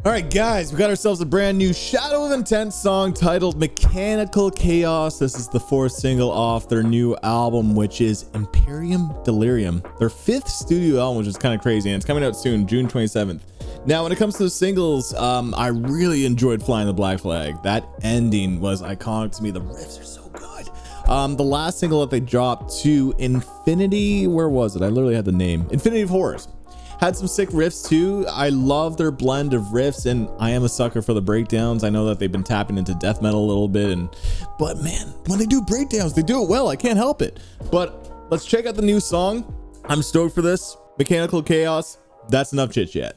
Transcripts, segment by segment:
All right, guys, we got ourselves a brand new Shadow of Intent song titled Mechanical Chaos. This is the fourth single off their new album, which is Imperium Delirium, their fifth studio album, which is kind of crazy, and it's coming out soon, June 27th. Now, when it comes to the singles, I really enjoyed Flying the Black Flag. That ending was iconic to me. The riffs are so good. The last single that they dropped, to Infinity, where was it? I literally had the name. Infinity of Horrors. Had some sick riffs too. I love their blend of riffs, and I am a sucker for the breakdowns. I know that they've been tapping into death metal a little bit, but man, when they do breakdowns, they do it well. I can't help it. But let's check out the new song. I'm stoked for this. Mechanical Chaos. That's enough chit chat.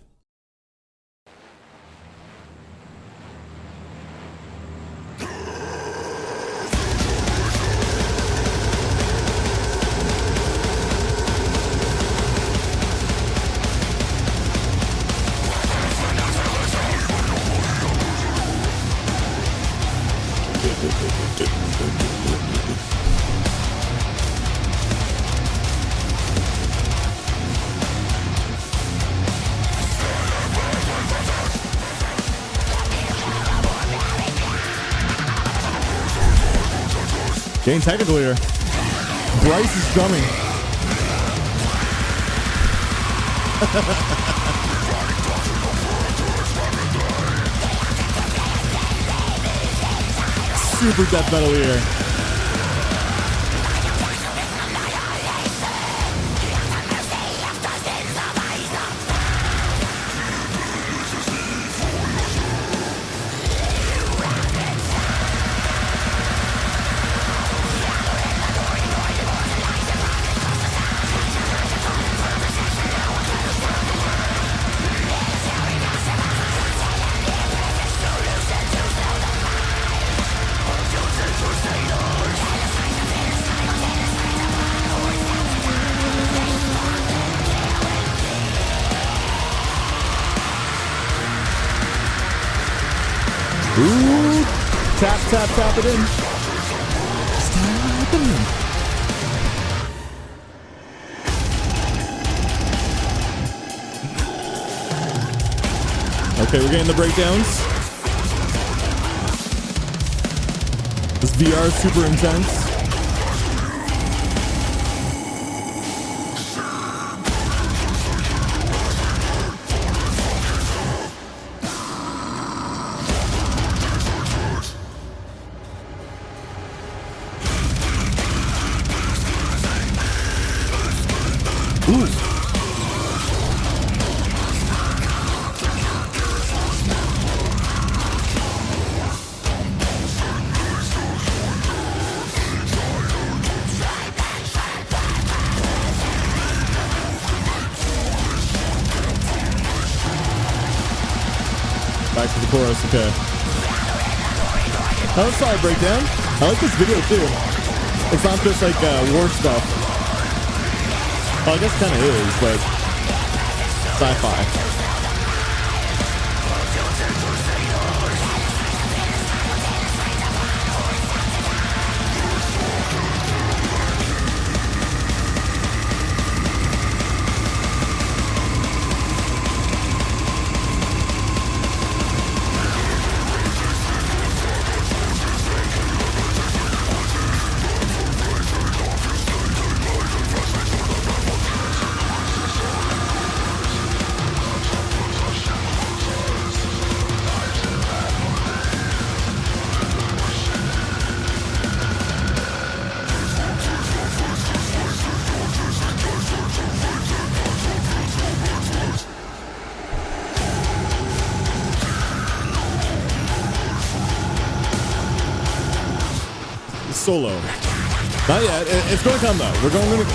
Getting technical here. Bryce is drumming. Super death metal here. Ooh, tap it in. Just tap it in. Okay, we're getting the breakdowns. This VR is super intense. Ooh. Back to the chorus, okay. That was a solid breakdown. I like this video too. It's not just like war stuff. Well, I guess it kind of is, but sci-fi. Solo. Not yet. It's going to come though. We're going to.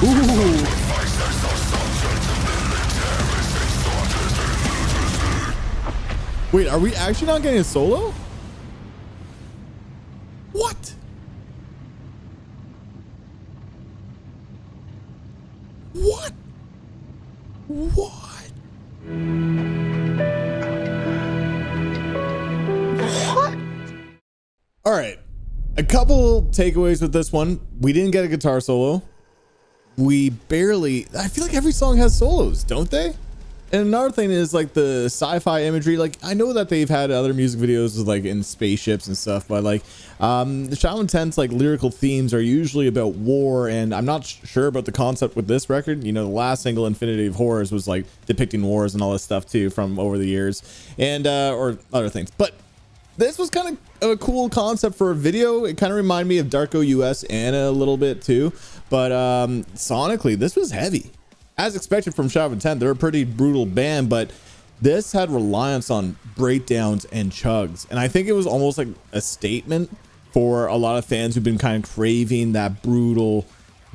Ooh. Wait, are we actually not getting a solo? What? What? What? All right, a couple takeaways with this one. We didn't get a guitar solo. we barely, I feel like every song has solos, don't they? And another thing is like the sci-fi imagery. Like I know that they've had other music videos with like in spaceships and stuff, but like the Shaolin Ten's like lyrical themes are usually about war, and I'm not sure about the concept with this record. You know, the last single, Infinity of Horrors, was like depicting wars and all this stuff too from over the years, and or other things. But this was kind of a cool concept for a video. It kind of reminded me of Darko US Anna a little bit too, but sonically this was heavy. As expected from Shaolin 10, they're a pretty brutal band, but this had reliance on breakdowns and chugs. And I think it was almost like a statement for a lot of fans who've been kind of craving that brutal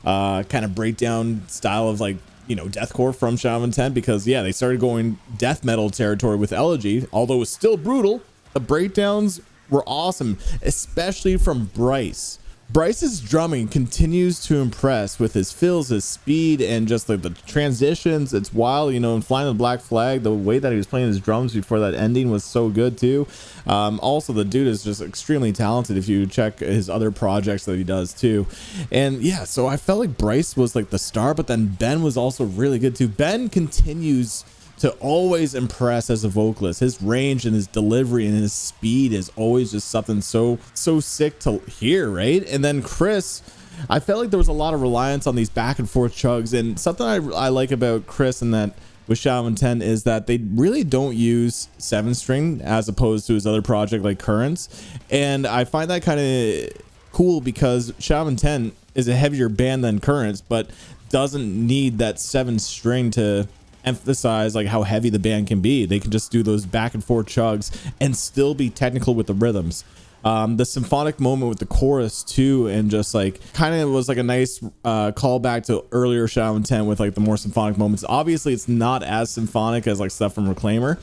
kind of breakdown style of like, you know, deathcore from Shaolin 10, because yeah, they started going death metal territory with Elegy. Although it was still brutal, the breakdowns were awesome, especially from Bryce. Bryce's drumming continues to impress with his fills, his speed, and just like the transitions. It's wild, you know, in Flying the Black Flag, the way that he was playing his drums before that ending was so good too. Also, the dude is just extremely talented if you check his other projects that he does too. And yeah, so I felt like Bryce was like the star, but then Ben was also really good too. Ben continues to always impress as a vocalist. His range and his delivery and his speed is always just something so sick to hear, right? And then Chris, I felt like there was a lot of reliance on these back and forth chugs, and something I like about Chris and that with Shaolin 10 is that they really don't use 7-string as opposed to his other project like Currents, and I find that kind of cool because Shaolin 10 is a heavier band than Currents, but doesn't need that 7-string to emphasize like how heavy the band can be. They can just do those back and forth chugs and still be technical with the rhythms. The symphonic moment with the chorus too, and just like kind of was like a nice callback to earlier Shaolin 10 with like the more symphonic moments. Obviously it's not as symphonic as like stuff from Reclaimer,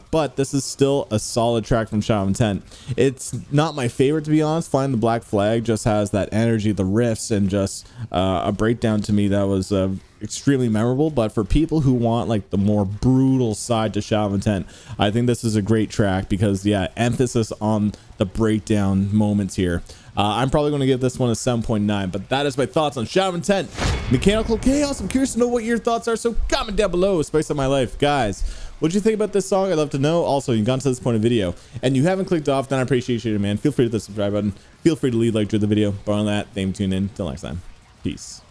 but this is still a solid track from Shaolin 10. It's not my favorite, to be honest. Flying the Black Flag just has that energy, the riffs, and just a breakdown to me that was extremely memorable. But for people who want like the more brutal side to Shaolin 10, I think this is a great track because yeah, emphasis on the breakdown moments here. I'm probably going to give this one a 7.9, but that is my thoughts on Shaolin 10 Mechanical Chaos. I'm curious to know what your thoughts are, so comment down below. Spice up my life, guys. What do you think about this song? I'd love to know. Also, you've gotten to this point of the video and you haven't clicked off, then I appreciate you, man. Feel free to hit the subscribe button. Feel free to leave, like, to the video. But on that, thank you for tuning in. Till next time, peace.